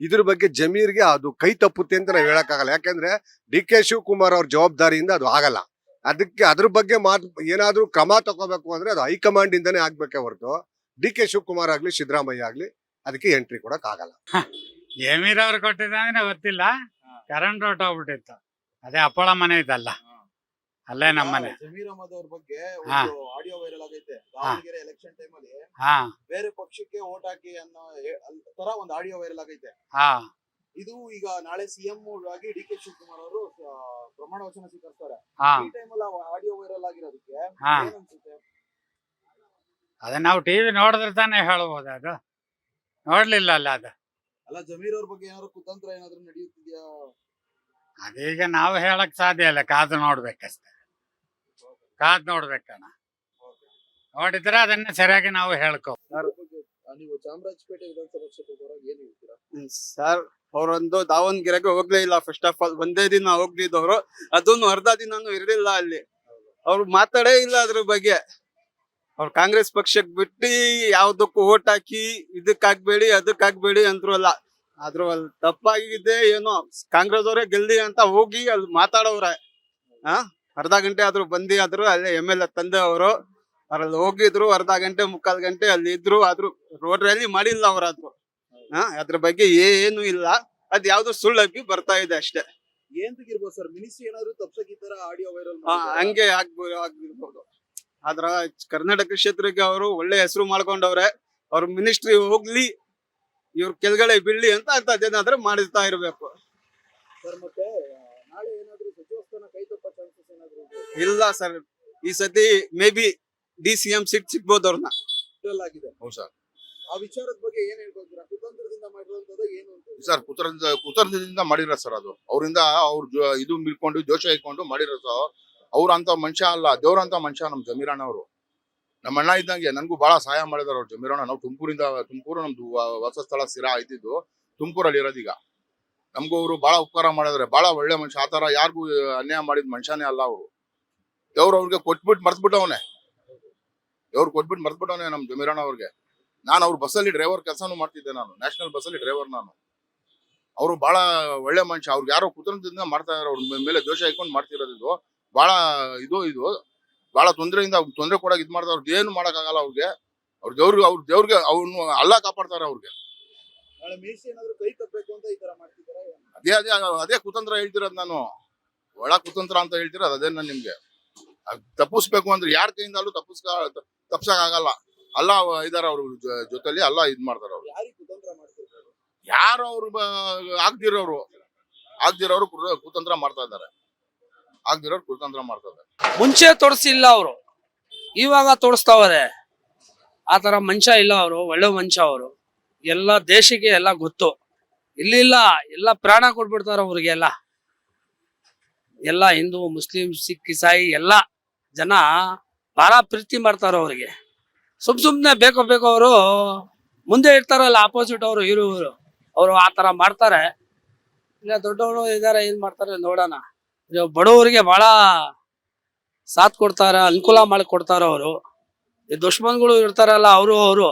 [SPEAKER 4] ಇದ್ರ ಬಗ್ಗೆ ಜಮೀರ್ಗೆ ಅದು ಕೈ ತಪ್ಪುತ್ತೆ ಅಂತ ನಾವ್ ಹೇಳಕ್ಕಾಗಲ್ಲ. ಯಾಕಂದ್ರೆ ಡಿ ಕೆ ಶಿವಕುಮಾರ್ ಅವ್ರ ಜವಾಬ್ದಾರಿಯಿಂದ ಅದು ಆಗಲ್ಲ. ಅದಕ್ಕೆ ಅದ್ರ ಬಗ್ಗೆ ಏನಾದ್ರೂ ಕ್ರಮ ತಗೋಬೇಕು ಅಂದ್ರೆ ಅದು ಹೈಕಮಾಂಡ್ ಇಂದಾನೆ ಆಗ್ಬೇಕೆ ಹೊರತು ಡಿ ಕೆ ಶಿವಕುಮಾರ್ ಆಗ್ಲಿ ಸಿದ್ದರಾಮಯ್ಯ ಆಗ್ಲಿ ಅದಕ್ಕೆ ಎಂಟ್ರಿ ಕೊಡಕ್ ಆಗಲ್ಲ.
[SPEAKER 5] ಜಮೀರ್ ಅವ್ರು ಕೊಟ್ಟಿದ್ರೆ ಗೊತ್ತಿಲ್ಲ, ಕರೆಂಟ್ ಹೊಟ್ಟೋಗ್ಬಿಟ್ಟಿತ್ತು. ಅದೇ ಅಪ್ಪಳ ಮನೆ ಇದ್ದಲ್ಲ, ಅಲ್ಲೇ ನಮ್ಮನೆ.
[SPEAKER 1] ಜಮೀರ್ ಅಹಮದ್ ಅವ್ರ ಬಗ್ಗೆ ಆಡಿಯೋ ವೈರಲ್ ಆಗೈತೆ. ದಾವಣಗೆರೆ ಎಲೆಕ್ಷನ್ ಟೈಮ್ ಅಲ್ಲಿ ಬೇರೆ ಪಕ್ಷಕ್ಕೆ ವೋಟ್ ಹಾಕಿ ಅನ್ನೋ ತರ ಒಂದು ಆಡಿಯೋ ವೈರಲ್ ಆಗೈತೆ. ಇದು ಈಗ ನಾಳೆ CM ಆಗಿ ಡಿ ಕೆ ಶಿವಕುಮಾರ್ ಅವರು ಪ್ರಮಾಣ ವಚನ ಸ್ವೀಕರಿಸ್ತಾರೆ. ಈ ಟೈಮಲ್ಲಿ ಆಡಿಯೋ ವೈರಲ್ ಆಗಿರೋದಕ್ಕೆ ಏನ್ ಅನ್ಸುತ್ತೆ?
[SPEAKER 5] ಅದನ್ನ ನಾವು ಟಿವಿ ನೋಡಿದ್ರೆ ತಾನೇ ಹೇಳ್ಬೋದು, ಅದು ನೋಡ್ಲಿಲ್ಲ ಅಲ್ಲ ಅದು.
[SPEAKER 1] ಅಲ್ಲ, ಜಮೀರ್ ಅವ್ರ ಬಗ್ಗೆ ಏನಾದ್ರು ಕುತಂತ್ರ ಏನಾದ್ರು ನಡೆಯುತ್ತಿದ್ಯಾ?
[SPEAKER 5] ಅದೀಗ ನಾವು ಹೇಳಕ್ ಸಾಧ್ಯ ಇಲ್ಲ, ಕಾದು ನೋಡ್ಬೇಕಷ್ಟೇ. ಕಾದ್ ನೋಡ್ಬೇಕಣ್ಣ, ನೋಡಿದ್ರೆ ಅದನ್ನ ಸರಿಯಾಗಿ ನಾವು ಹೇಳ್ಕೋ.
[SPEAKER 1] ನೀವು ಚಾಮರಾಜಪೇಟೆ ವಿಧಾನಸಭಾ ಕ್ಷೇತ್ರದವರಾಗ ಏನ್ ಹೇಳ್ತೀರಾ?
[SPEAKER 6] ಸರ್, ಅವರೊಂದು ದಾವಣಗೆರೆಗೆ ಹೋಗ್ಲೇ ಇಲ್ಲ. ಫಸ್ಟ್ ಆಫ್ ಆಲ್ ಒಂದೇ ದಿನ ಹೋಗ್ದಿದ್ದವ್ರು, ಅದನ್ನು ಅರ್ಧ ದಿನಾನು ಇರ್ಲಿಲ್ಲ ಅಲ್ಲಿ. ಅವ್ರು ಮಾತಾಡೇ ಇಲ್ಲ ಅದ್ರ ಬಗ್ಗೆ. ಅವ್ರು ಕಾಂಗ್ರೆಸ್ ಪಕ್ಷಕ್ಕೆ ಬಿಟ್ಟು ಯಾವ್ದಕ್ಕೂ ಓಟ್ ಹಾಕಿ ಇದಕ್ಕಾಗ್ಬೇಡಿ ಅದಕ್ಕಾಗ್ಬೇಡಿ ಅಂದ್ರು ಅಲ್ಲ. ಆದ್ರೂ ಅಲ್ಲಿ ತಪ್ಪಾಗಿದೆ ಏನೋ. ಕಾಂಗ್ರೆಸ್ ಅವರೇ ಗೆಲ್ದಿ ಅಂತ ಹೋಗಿ ಅಲ್ಲಿ ಮಾತಾಡೋವ್ರೆ. ಅರ್ಧ ಗಂಟೆ ಆದ್ರೂ ಆದ್ರೂ ಅಲ್ಲೇ MLA ತಂದೆ ಅವರು ಅವ್ರಲ್ಲಿ ಹೋಗಿದ್ರು. ಅರ್ಧ ಗಂಟೆ ಮುಕ್ಕಾಲ್ ಗಂಟೆ ಅಲ್ಲಿ ಇದ್ರು. ಆದ್ರೂ ರೋಡ್ ರ್ಯಾಲಿ ಮಾಡಿಲ್ಲ ಅವ್ರಾದ್ರು. ಅದ್ರ ಬಗ್ಗೆ ಏನು ಇಲ್ಲ. ಅದ್ ಯಾವ್ದೋ ಸುಳ್ಳಾಗಿ ಬರ್ತಾ ಇದೆ ಅಷ್ಟೇ.
[SPEAKER 1] ಏನ್ ತೆಗಿರ್ಬೋದು ಸರ್? ಮಿನಿಸ್ಟ್ರಿ ಏನಾದ್ರು ತಪ್ಸಕ್ ಈ ತರ ಆಡಿಯೋ ವೈರಲ್
[SPEAKER 6] ಹಂಗೆ ಆಗಿರ್ಬೋದು. ಆದ್ರ ಕರ್ನಾಟಕ ಕ್ಷೇತ್ರಕ್ಕೆ ಅವರು ಒಳ್ಳೆ ಹೆಸರು ಮಾಡ್ಕೊಂಡವ್ರೆ. ಅವ್ರ ಮಿನಿಸ್ಟ್ರಿ ಹೋಗ್ಲಿ, ಇವ್ರ ಕೆಳಗಡೆ ಬೀಳ್ಲಿ ಅಂತ ಅಂತದೇನಾದ್ರೂ ಮಾಡಿಸ್ತಾ ಇರ್ಬೇಕು.
[SPEAKER 1] ಸರ್ ಮತ್ತೆ ನಾಳೆ ಏನಾದ್ರು ಸಚಿವ ಸ್ಥಾನ ಕೈ ತಪ್ಪೋ ಚಾನ್ಸಸ್ ಏನಾದ್ರು ಇದೆಯಾ?
[SPEAKER 6] ಇಲ್ಲ ಸರ್, ಈ ಸತಿ ಮೇ ಬಿ DCM ಸೀಟ್ ಸಿಗ್ಬೋದು ಅವ್ರನ್ನ.
[SPEAKER 1] ಆಗಿದೆ.
[SPEAKER 3] ಹೌದು ಸರ್.
[SPEAKER 1] ಆ ವಿಚಾರದ ಬಗ್ಗೆ ಏನ್ ಹೇಳ್ಬೋದ್ರಾ? ಕುತಂತ್ರದಿಂದ ಮಾಡಿರುವಂತದ್ದು ಏನು ಅಂತ
[SPEAKER 3] ಸರ್ ಕುತಂತ್ರದಿಂದ ಮಾಡಿರೋ ಸರ್ ಅದು. ಅವರಿಂದ ಇದು ಮಿಲ್ಕೊಂಡು ಜೋಶ ಇಟ್ಕೊಂಡು ಮಾಡಿರೋ ಸರ್. ಅವ್ರಂತ ಮನುಷ್ಯ ಅಲ್ಲ, ದೇವ್ರಂತ ಮನುಷ್ಯ ನಮ್ ಜಮೀರಣ್ಣ ಅವರು. ನಮ್ಮ ಅಣ್ಣ ಇದ್ದಂಗೆ ನನ್ಗೂ ಬಹಳ ಸಹಾಯ ಮಾಡಿದಾರೆ ಅವ್ರು ಜಮೀರಣ್ಣ. ನಾವು ತುಮಕೂರು ನಮ್ದು ವಾಸಸ್ಥಳ ಸ್ಥಿರ ಆಯ್ತಿದ್ದು ತುಮಕೂರಲ್ಲಿ ಇರೋದೀಗ. ನಮಗೂ ಅವರು ಬಹಳ ಉಪಕಾರ ಮಾಡಿದಾರೆ, ಬಹಳ ಒಳ್ಳೆ ಮನುಷ್ಯ. ಆತರ ಯಾರಿಗೂ ಅನ್ಯಾಯ ಮಾಡಿದ ಮನುಷ್ಯನೇ ಅಲ್ಲ ಅವರು. ದೇವ್ರು ಅವ್ರಿಗೆ ಕೊಟ್ಬಿಟ್ಟು ಮರ್ತ್ಬಿಟ್ಟವನೆ. ನಮ್ ಜಮೀರಣ್ಣ ಅವ್ರಿಗೆ. ನಾನು ಅವ್ರ ಬಸ್ಸಲ್ಲಿ ಡ್ರೈವರ್ ಕೆಲಸನೂ ಮಾಡ್ತಿದ್ದೆ, ನಾನು ನ್ಯಾಷನಲ್ ಬಸ್ಸಲ್ಲಿ ಡ್ರೈವರ್ ನಾನು. ಅವರು ಬಹಳ ಒಳ್ಳೆ ಮನುಷ್ಯ. ಅವ್ರಿಗೆ ಯಾರೋ ಕುತಂತ್ರದಿಂದ ಮಾಡ್ತಾ ಇದಾರೆ, ಅವ್ರ ಮೇಲೆ ದೋಷ ಇಟ್ಕೊಂಡು ಮಾಡ್ತಿರೋದು. ಬಹಳ ಇದು ಬಹಳ ತೊಂದರೆ ಕೊಡಾಗ ಇದ್ ಮಾಡ್ತಾರೆ. ಅವ್ರಿಗೆ ಏನು ಮಾಡಕ್ಕಾಗಲ್ಲ ಅವ್ರಿಗೆ. ದೇವ್ರಿಗೆ ಅವ್ನು ಅಲ್ಲ ಕಾಪಾಡ್ತಾರೆ ಅವ್ರಿಗೆ.
[SPEAKER 1] ನಾಳೆ ಮೇಸಿ ಏನಾದ್ರು ಕೈ ತಪ್ಪಬೇಕು ಅಂತ ಈ ತರ ಮಾಡ್ತಿದ್ದಾರೆ.
[SPEAKER 3] ಅದೇ ಕುತಂತ್ರ ಹೇಳ್ತಿರೋದು ನಾನು. ಒಳ ಕುತಂತ್ರ ಅಂತ ಹೇಳ್ತಿರೋದು ಅದೇ ನಾನು ನಿಮ್ಗೆ. ತಪ್ಪಿಸ್ಬೇಕು ಅಂದ್ರೆ ಯಾರ ಕೈಯಿಂದಲೂ ತಪ್ಸಕ್ಕಾಗಲ್ಲ. ಅಲ್ಲ ಇದಾರ ಅವ್ರ ಜೊತೆಲಿ ಅಲ್ಲ ಇದ್ ಮಾಡ್ತಾರ ಅವ್ರು.
[SPEAKER 1] ಯಾರಿಗೆ ಕುತಂತ್ರ ಮಾಡ್ತಿರ್ತಾರೆ?
[SPEAKER 3] ಯಾರು ಅವ್ರು ಆಗ್ದಿರೋರು ಕುತಂತ್ರ ಮಾಡ್ತಾ ಇದ್ದಾರೆ.
[SPEAKER 7] ಮುಂಚೆ ತೋರಿಸಿಲ್ಲ ಅವರು, ಇವಾಗ ತೋರಿಸ್ತಾವ್ರೆ. ಆ ತರ ಮನುಷ್ಯ ಇಲ್ಲ ಅವರು, ಒಳ್ಳೆ ಮನುಷ್ಯ ಅವರು. ಎಲ್ಲ ದೇಶಕ್ಕೆ ಎಲ್ಲ ಗೊತ್ತು. ಇಲ್ಲಿಲ್ಲ, ಎಲ್ಲ ಪ್ರಾಣ ಕೊಟ್ಬಿಡ್ತಾರ ಅವ್ರಿಗೆಲ್ಲ. ಎಲ್ಲ ಹಿಂದೂ, ಮುಸ್ಲಿಂ, ಸಿಖ್, ಇಸಾಯಿ ಎಲ್ಲ ಜನ ಬಹಳ ಪ್ರೀತಿ ಮಾಡ್ತಾರ ಅವ್ರಿಗೆ. ಸುಮ್ನೆ ಬೇಕೋ ಅವರು ಮುಂದೆ ಇರ್ತಾರಲ್ಲ ಆಪೋಸಿಟ್ ಅವರು, ಇವರು ಅವರು ಆ ತರ ಮಾಡ್ತಾರೆ. ಇಲ್ಲ ದೊಡ್ಡವರು ಇದಾರೆ, ಏನ್ ಮಾಡ್ತಾರೆ ನೋಡೋಣ. ಬಡವರಿಗೆ ಬಹಳ ಸಾಥ್ ಕೊಡ್ತಾರ, ಅನುಕೂಲ ಮಾಡಿ ಕೊಡ್ತಾರ ಅವರು. ಈ ದುಶ್ಮನ್ಗಳು ಇರ್ತಾರಲ್ಲ, ಅವರು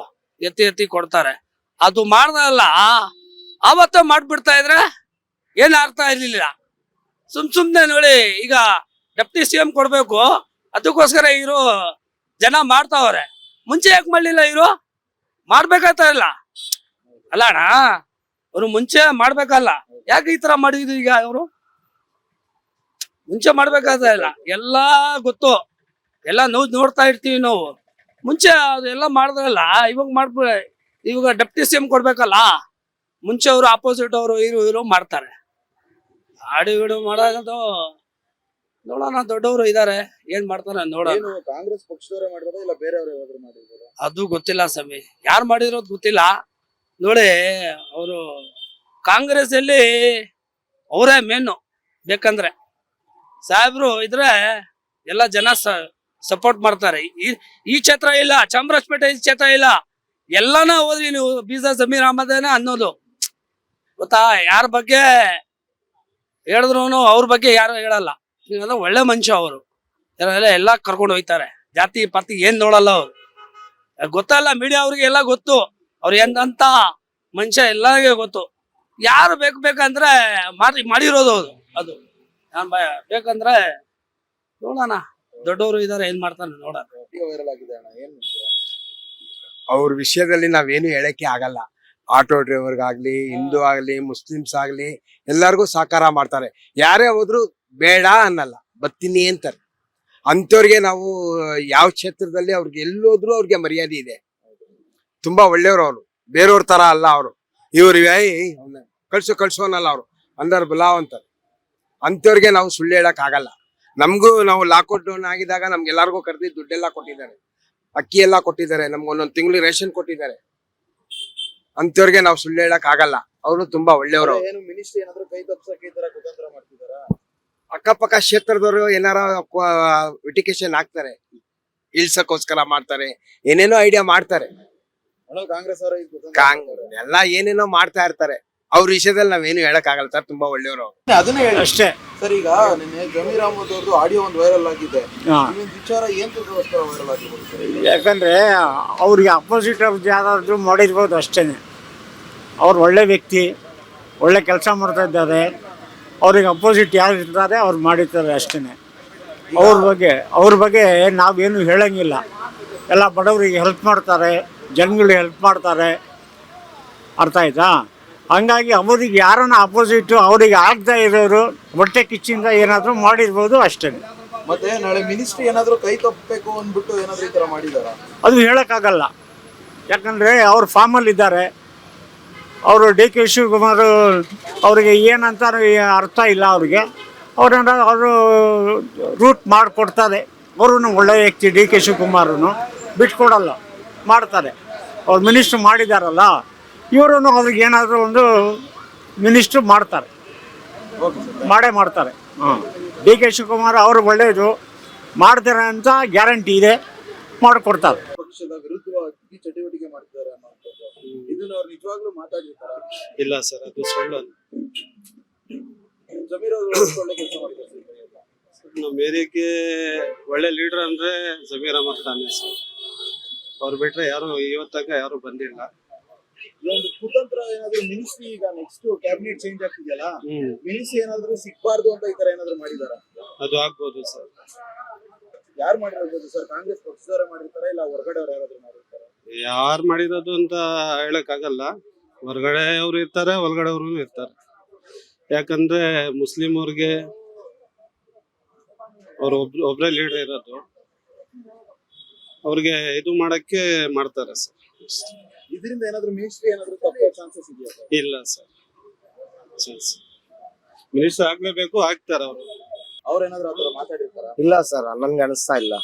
[SPEAKER 7] ಎತ್ತಿ ಕೊಡ್ತಾರೆ. ಅದು ಮಾಡ್ದಲ್ಲ ಆವತ್ತೇ ಮಾಡ್ಬಿಡ್ತಾ ಇದ್ರೆ ಏನ್ ಅರ್ಥ ಇರ್ಲಿಲ್ಲ. ಸುಮ್ನೆ ನೋಡಿ, ಈಗ ಡೆಪ್ಟಿ CM ಕೊಡ್ಬೇಕು, ಅದಕ್ಕೋಸ್ಕರ ಇವರು ಜನ ಮಾಡ್ತಾವ್ರೆ. ಮುಂಚೆ ಯಾಕೆ ಮಾಡ್ಲಿಲ್ಲ? ಇವರು ಮಾಡ್ಬೇಕಾಗ್ತಾ ಇಲ್ಲ ಅಲ್ಲ ಅಣ್ಣ, ಅವರು ಮುಂಚೆ ಮಾಡ್ಬೇಕಲ್ಲ. ಯಾಕೆ ಈ ತರ ಮಾಡಿದ್ರು? ಈಗ ಅವರು ಮುಂಚೆ ಮಾಡ್ಬೇಕಾಗ್ತಾ ಇಲ್ಲ. ಎಲ್ಲಾ ಗೊತ್ತು, ಎಲ್ಲ ನೋಡ್ತಾ ಇರ್ತೀವಿ ನಾವು. ಮುಂಚೆ ಅದೆಲ್ಲ ಮಾಡಿದ್ರಲ್ಲ, ಇವಾಗ ಡೆಪ್ಟಿ CM ಕೊಡ್ಬೇಕಲ್ಲ. ಮುಂಚೆ ಅವರು ಆಪೋಸಿಟ್ ಅವರು ಇವರು ಮಾಡ್ತಾರೆ. ಆಡು ಮಾಡೋದು ನೋಡೋಣ. ದೊಡ್ಡವರು ಇದಾರೆ, ಏನ್ ಮಾಡ್ತಾರೆ ನೋಡೋಣ.
[SPEAKER 1] ಕಾಂಗ್ರೆಸ್ ಪಕ್ಷದವರೇ ಮಾಡಿರೋದು ಇಲ್ಲ ಬೇರೆಯವರು ಯಾವ್ದಾದ್ರು ಮಾಡಿರೋದು?
[SPEAKER 7] ಅದು ಗೊತ್ತಿಲ್ಲ ಸ್ವಾಮಿ, ಯಾರು ಮಾಡಿರೋದು ಗೊತ್ತಿಲ್ಲ. ನೋಡಿ, ಅವರು ಕಾಂಗ್ರೆಸ್ ಅಲ್ಲಿ ಅವರೇ ಮೇನು. ಬೇಕಂದ್ರೆ ಸಾಹೇಬ್ರು ಇದ್ರೆ ಎಲ್ಲ ಜನ ಸಪೋರ್ಟ್ ಮಾಡ್ತಾರೆ. ಈ ಕ್ಷೇತ್ರ ಇಲ್ಲ, ಚಾಮರಾಜಪೇಟೆ ಈ ಕ್ಷೇತ್ರ ಇಲ್ಲ, ಎಲ್ಲಾನ ಹೋದ್ರಿ ನೀವು ಬೀಜ ಜಮೀರ್ ಅಹಮದೇನ ಅನ್ನೋದು ಗೊತ್ತಾ. ಯಾರ ಬಗ್ಗೆ ಹೇಳಿದ್ರು ಅವ್ರ ಬಗ್ಗೆ ಯಾರು ಹೇಳಲ್ಲ. ಇವೆಲ್ಲ ಒಳ್ಳೆ ಮನುಷ್ಯ ಅವರು. ಎಲ್ಲ ಕರ್ಕೊಂಡು ಹೋಯ್ತಾರೆ. ಜಾತಿ ಪಾತಿ ಏನ್ ನೋಡಲ್ಲ ಅವ್ರು. ಗೊತ್ತಲ್ಲ, ಮೀಡಿಯಾ ಅವ್ರಿಗೆ ಎಲ್ಲ ಗೊತ್ತು. ಅವ್ರು ಎಂತ ಮನುಷ್ಯ ಎಲ್ಲರಿಗೆ ಗೊತ್ತು. ಯಾರು ಬೇಕಂದ್ರೆ ಮಾಡಿರೋದು ಅದು. ನಾನ್ ಬೇಕಂದ್ರೆ ನೋಡೋಣ, ದೊಡ್ಡವರು ಇದಾರೆ, ಏನ್ ಮಾಡ್ತಾನೆ ನೋಡೋಣ.
[SPEAKER 1] ವೈರಲ್ ಆಗಿದೆ ಅಣ್ಣ, ಏನ್
[SPEAKER 8] ಅವ್ರ ವಿಷಯದಲ್ಲಿ ನಾವೇನು ಹೇಳಕ್ಕೆ ಆಗಲ್ಲ. ಆಟೋ ಡ್ರೈವರ್ಗಾಗ್ಲಿ, ಹಿಂದೂ ಆಗ್ಲಿ, ಮುಸ್ಲಿಮ್ಸ್ ಆಗ್ಲಿ, ಎಲ್ಲರಿಗೂ ಸಹಕಾರ ಮಾಡ್ತಾರೆ. ಯಾರೇ ಹೋದ್ರು ಬೇಡ ಅನ್ನಲ್ಲ, ಬರ್ತೀನಿ ಅಂತಾರೆ. ಅಂತವ್ರಿಗೆ ನಾವು ಯಾವ ಕ್ಷೇತ್ರದಲ್ಲಿ ಅವ್ರಿಗೆ ಎಲ್ಲೋದ್ರು ಅವ್ರಿಗೆ ಮರ್ಯಾದೆ ಇದೆ. ತುಂಬಾ ಒಳ್ಳೆಯವ್ರು ಅವರು, ಬೇರೆಯವ್ರ ತರ ಅಲ್ಲ ಅವರು. ಇವ್ರು ಕಳ್ಸು ಅನ್ನಲ್ಲ ಅವರು, ಅಂದರ್ ಬಲಾವ್ ಅಂತಾರೆ. ಅಂತವ್ರಿಗೆ ನಾವು ಸುಳ್ಳು ಹೇಳಕ್ ಆಗಲ್ಲ. ನಮಗೂ ನಾವು ಲಾಕ್ಔಟ್ ಡೌನ್ ಆಗಿದಾಗ ನಮ್ಗೆಲ್ಲರಿಗೂ ಕರೆದಿ ದುಡ್ಡೆಲ್ಲ ಕೊಟ್ಟಿದ್ದಾರೆ, ಅಕ್ಕಿ ಎಲ್ಲ ಕೊಟ್ಟಿದ್ದಾರೆ, ನಮ್ಗೆ ಒಂದೊಂದು ತಿಂಗಳು ರೇಷನ್ ಕೊಟ್ಟಿದ್ದಾರೆ. ಅಂತವ್ರಿಗೆ ನಾವು ಸುಳ್ಳು ಹೇಳಕ್ ಆಗಲ್ಲ. ಅವರು ತುಂಬಾ ಒಳ್ಳೆಯವರು.
[SPEAKER 1] ಏನು ಮಿನಿಸ್ಟ್ರಿ ಏನಾದ್ರು ಕೈ ತಪ್ಸಕ್ಕೆ ಈ ತರ ಕುತಂತ್ರ ಮಾಡ್ತಿದಾರ?
[SPEAKER 8] ಅಕ್ಕಪಕ್ಕ ಕ್ಷೇತ್ರದವರು ಏನಾರ ವಿಟಿಕೇಶನ್ ಹಾಕ್ತಾರೆ, ಇಳ್ಸಕ್ಕೋಸ್ಕರ ಮಾಡ್ತಾರೆ, ಏನೇನೋ ಐಡಿಯಾ ಮಾಡ್ತಾರೆ.
[SPEAKER 1] ಕಾಂಗ್ರೆಸ್ ಅವರು
[SPEAKER 8] ಎಲ್ಲ ಏನೇನೋ ಮಾಡ್ತಾ ಇರ್ತಾರೆ. ಅವ್ರ ವಿಷಯದಲ್ಲಿ ನಾವೇನು ಹೇಳಕ್ ಆಗಲ್ಲ ಸರ್, ತುಂಬಾ ಒಳ್ಳೆಯವರು.
[SPEAKER 1] ಅದನ್ನೇ ಹೇಳಿ
[SPEAKER 5] ಅಷ್ಟೇ
[SPEAKER 1] ಸರ್. ಈಗ ನಿನ್ನೆ ಜಮೀರ್ ಅಹಮದ್ ಅವ್ರದ್ದು ಆಡಿಯೋ ಒಂದು ವೈರಲ್ ಆಗಿದೆ. ಈ ವಿಚಾರ ಏನ್ ತಿಳ್ಕೋಸ್ಕರ ವೈರಲ್ ಆಗಿರ್ಬೋದು?
[SPEAKER 5] ಯಾಕಂದ್ರೆ ಅವ್ರಿಗೆ ಅಪೋಸಿಟ್ ಯಾರಾದ್ರೂ ಮಾಡಿರ್ಬೋದು ಅಷ್ಟೇನೆ. ಅವ್ರು ಒಳ್ಳೆ ವ್ಯಕ್ತಿ, ಒಳ್ಳೆ ಕೆಲಸ ಮಾಡ್ತಾ ಇದ್ದಾರೆ. ಅವ್ರಿಗೆ ಅಪೋಸಿಟ್ ಯಾರು ಇರ್ತಾರೆ ಅವ್ರು ಮಾಡಿರ್ತಾರೆ ಅಷ್ಟೇನೆ. ಅವ್ರ ಬಗ್ಗೆ ನಾವೇನು ಹೇಳಂಗಿಲ್ಲ. ಎಲ್ಲ ಬಡವರಿಗೆ ಹೆಲ್ಪ್ ಮಾಡ್ತಾರೆ, ಜನಗಳಿಗೆ ಹೆಲ್ಪ್ ಮಾಡ್ತಾರೆ. ಅರ್ಥ ಆಯ್ತಾ? ಹಂಗಾಗಿ ಅವ್ರಿಗೆ ಯಾರನ್ನ ಅಪೋಸಿಟ್ ಅವ್ರಿಗೆ ಆಗ್ತಾ ಇರೋರು ಹೊಟ್ಟೆ ಕಿಚ್ಚಿಂದ ಏನಾದರೂ ಮಾಡಿರ್ಬೋದು ಅಷ್ಟೇ.
[SPEAKER 1] ಮತ್ತೆ ನಾಳೆ ಮಿನಿಸ್ಟ್ರಿ ಏನಾದ್ರು ಕೈ ತಪ್ಪಬೇಕು ಅಂದ್ಬಿಟ್ಟು ಏನಾದ್ರು ಈ ತರ ಮಾಡಿದಾರ?
[SPEAKER 5] ಅದು ಹೇಳೋಕ್ಕಾಗಲ್ಲ. ಯಾಕಂದರೆ ಅವ್ರು ಫಾರ್ಮಲ್ಲಿ ಇದ್ದಾರೆ. ಅವರು ಡಿ ಕೆ ಶಿವಕುಮಾರ್ ಅವರಿಗೆ ಏನಂತ ಅರ್ಥ ಇಲ್ಲ ಅವ್ರಿಗೆ. ಅವರು ರೂಟ್ ಮಾಡಿಕೊಡ್ತಾರೆ. ಅವರು ಒಳ್ಳೆಯ ವ್ಯಕ್ತಿ ಡಿ ಕೆ ಶಿವಕುಮಾರನು, ಬಿಟ್ಕೊಡಲ್ಲ, ಮಾಡ್ತಾರೆ. ಅವ್ರು ಮಿನಿಸ್ಟ್ರು ಮಾಡಿದಾರಲ್ಲ, ಇವರು ಅವ್ರಿಗೆ ಏನಾದರೂ ಒಂದು ಮಿನಿಸ್ಟ್ರು ಮಾಡ್ತಾರೆ, ಮಾಡೇ ಮಾಡ್ತಾರೆ. ಡಿ ಕೆ ಶಿವಕುಮಾರ್ ಅವರು ಒಳ್ಳೆಯದು ಮಾಡ್ತಾರೆ ಅಂತ ಗ್ಯಾರಂಟಿ ಇದೆ, ಮಾಡಿಕೊಡ್ತಾರೆ.
[SPEAKER 1] ಪಕ್ಷದ ವಿರುದ್ಧವಾಗಿ ಚಟುವಟಿಕೆ ಮಾಡ್ತಿದ್ದಾರೆ ಅನ್ನೋದು ಇದನ್ನ ಅವ್ರು ನಿಜವಾಗ್ಲೂ ಮಾತಾಡಿರ್ತಾರ?
[SPEAKER 9] ಇಲ್ಲ ಸರ್, ಅದು ಸುಳ್ಳು.
[SPEAKER 1] ಜಮೀರ್ ಅವರು ಒಳ್ಳೆ ಕೆಲಸ ಮಾಡಿದ್ದಾರೆ
[SPEAKER 9] ನಮ್ಮ ಏರಿಯಾಕ್ಕೆ ಒಳ್ಳೆ ಲೀಡರ್ ಅಂದ್ರೆ ಜಮೀರ್ ಅಹಮದ್ ಖಾನ್ ಸರ್. ಅವ್ರು ಬಿಟ್ರೆ ಯಾರು ಇವತ್ತಾಗ ಯಾರು ಬಂದಿಲ್ಲ.
[SPEAKER 1] ಇದೊಂದು ಕುತಂತ್ರ ಏನಾದ್ರು ಮಿನಿಸ್ಟ್ರಿ, ಈಗ ನೆಕ್ಸ್ಟ್ ಕ್ಯಾಬಿನೆಟ್ ಚೇಂಜ್ ಆಗ್ತಿದೆಯಲ್ಲ, ಮಿನಿಸ್ಟ್ರಿ ಏನಾದ್ರು ಸಿಗ್ಬಾರ್ದು ಅಂತ ಈ ತರ ಏನಾದ್ರು ಮಾಡಿದಾರ?
[SPEAKER 9] ಅದು ಆಗ್ಬೋದು ಸರ್.
[SPEAKER 1] ಯಾರು ಮಾಡಿರ್ಬೋದು ಸರ್? ಕಾಂಗ್ರೆಸ್ ಪಕ್ಷದವರೇ ಮಾಡಿರ್ತಾರ ಇಲ್ಲ ಹೊರಗಡೆ ಅವ್ರು ಯಾರಾದ್ರೂ ಮಾಡಿರ್ತಾರ?
[SPEAKER 9] ಯಾರು ಮಾಡಿರೋದು ಅಂತ ಹೇಳಕ್ ಆಗಲ್ಲ. ಹೊರಗಡೆ ಅವ್ರು ಇರ್ತಾರೆ, ಒಳಗಡೆ ಅವ್ರು ಇರ್ತಾರೆ. ಯಾಕಂದ್ರೆ ಮುಸ್ಲಿಂ ಅವ್ರಿಗೆ ಅವ್ರು ಒಬ್ರೇ ಲೀಡರ್ ಇರೋದು. ಅವ್ರಿಗೆ ಇದು ಮಾಡಕ್ಕೆ ಮಾಡ್ತಾರೆ ಸರ್.
[SPEAKER 1] ಇದರಿಂದ ಏನಾದ್ರು ಮಿನಿಸ್ಟ್ರಿ ಏನಾದ್ರು ತಪ್ಪೋ ಚಾನ್ಸಸ್ ಇದೆಯಾ ಸರ್?
[SPEAKER 9] ಇಲ್ಲ ಸರ್, ಮಿನಿಸ್ಟರ್ ಆಗ್ಲೇಬೇಕು, ಆಗ್ತಾರೆ ಅವರು.
[SPEAKER 1] ಅವ್ರೇನಾದ್ರು ಆತರ ಮಾತಾಡಿರ್ತಾರ?
[SPEAKER 10] ಇಲ್ಲ ಸರ್, ನನ್ಗೆ ಅನಿಸ್ತಾ ಇಲ್ಲ.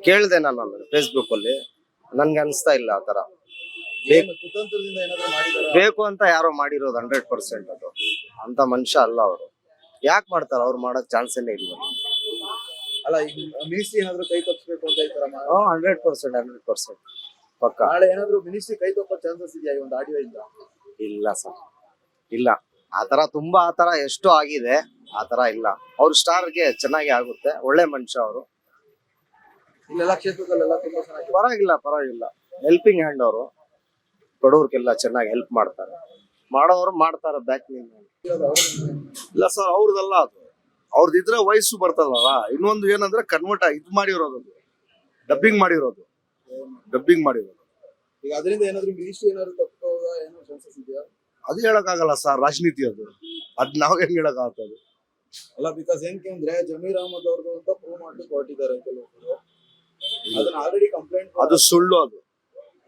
[SPEAKER 10] ಕೇಳಿದೆ ನಾನು ಫೇಸ್ಬುಕ್ ಅಲ್ಲಿ, ನನ್ಗೆ ಅನಿಸ್ತಾ ಇಲ್ಲ ಆ ತರ.
[SPEAKER 1] ಕುತಂತ್ರದಿಂದ ಏನಾದ್ರು ಮಾಡಿದಾರ?
[SPEAKER 10] ಬೇಕು ಅಂತ ಯಾರೋ ಮಾಡಿರೋದು 100%. ಅದು ಅಂತ ಮನುಷ್ಯ ಅಲ್ಲ ಅವರು. ಯಾಕೆ ಮಾಡ್ತಾರ? ಅವ್ರು ಮಾಡೋಕ್ ಚಾನ್ಸೇ ಇಲ್ಲ.
[SPEAKER 1] ಅಲ್ಲ, ಈಗ ಮಿನಿಸ್ಟ್ರಿ ಏನಾದ್ರು ಕೈ ತಪ್ಪಿಸ್ಬೇಕು ಅಂತ ಈ ತರ
[SPEAKER 10] 100% ಪಕ್ಕ.
[SPEAKER 1] ನಾಳೆ ಏನಾದ್ರು ಮಿನಿಸ್ಟ್ರಿ ಕೈ ತಪ್ಪೋ ಚಾನ್ಸಸ್ ಇದೆಯಾ ಈ ಒಂದು ಆಡಿಯೋ ಇಂದ?
[SPEAKER 10] ಇಲ್ಲ ಸರ್, ಇಲ್ಲ. ಆತರ ತುಂಬಾ ಆತರ ಎಷ್ಟು ಆಗಿದೆ, ಆತರ ಇಲ್ಲ. ಅವ್ರ ಸ್ಟಾರ್ಗೆ ಚೆನ್ನಾಗಿ ಆಗುತ್ತೆ. ಒಳ್ಳೆ ಮನುಷ್ಯ ಅವರು.
[SPEAKER 1] ಇಲ್ಲೆಲ್ಲ ಕ್ಷೇತ್ರದಲ್ಲೆಲ್ಲ ತುಂಬಾ ಚೆನ್ನಾಗಿ
[SPEAKER 10] ಪರವಾಗಿಲ್ಲ. ಹೆಲ್ಪಿಂಗ್ ಹ್ಯಾಂಡ್ ಅವರು. ಬಡವ್ರಿಗೆಲ್ಲ ಚೆನ್ನಾಗಿ ಹೆಲ್ಪ್ ಮಾಡ್ತಾರೆ. ಮಾಡೋರು ಮಾಡ್ತಾರೆ ಬ್ಯಾಕ್ ನಿಂದ.
[SPEAKER 11] ಇಲ್ಲ ಸರ್, ಅವ್ರದಲ್ಲ ಅದು. ಅವ್ರದಿದ್ರೆ ವಯಸ್ಸು ಬರ್ತದಲ್ಲ. ಇನ್ನೊಂದು ಏನಂದ್ರೆ ಕನ್ವರ್ಟ್ ಇದು ಮಾಡಿರೋದು, ಡಬ್ಬಿಂಗ್ ಮಾಡಿರೋದು.
[SPEAKER 1] ಈಗ ಅದರಿಂದ ಏನಾದ್ರು ಮಿನಿಸ್ಟ್ರಿ ಏನಾದ್ರು ತಪ್ಪೋ ಏನೋ ಚಾನ್ಸಸ್ ಇದೆಯಾ?
[SPEAKER 11] ಅದು ಹೇಳಕ್ಕಾಗಲ್ಲ ಸರ್, ರಾಜನೀತಿ ಅದು. ಅದ್ ನಾವ್ ಹೆಂಗ್ ಹೇಳಕ್ ಆಗ್ತದೆ?
[SPEAKER 1] ಅಲ್ಲ, ಬಿಕಾಸ್ ಏನಕ್ಕೆ ಅಂದ್ರೆ ಜಮೀರ್ ಅಹಮದ್ ಅವ್ರದ್ದು ಅಂತ ಪ್ರೂವ್ ಮಾಡ್ಲಿಕ್ಕೆ ಹೊರಟಿದ್ದಾರೆ ಕೆಲವರು. ಅದನ್ನ ಆಲ್ರೆಡಿ ಕಂಪ್ಲೇಂಟ್.
[SPEAKER 11] ಅದು ಸುಳ್ಳು. ಅದು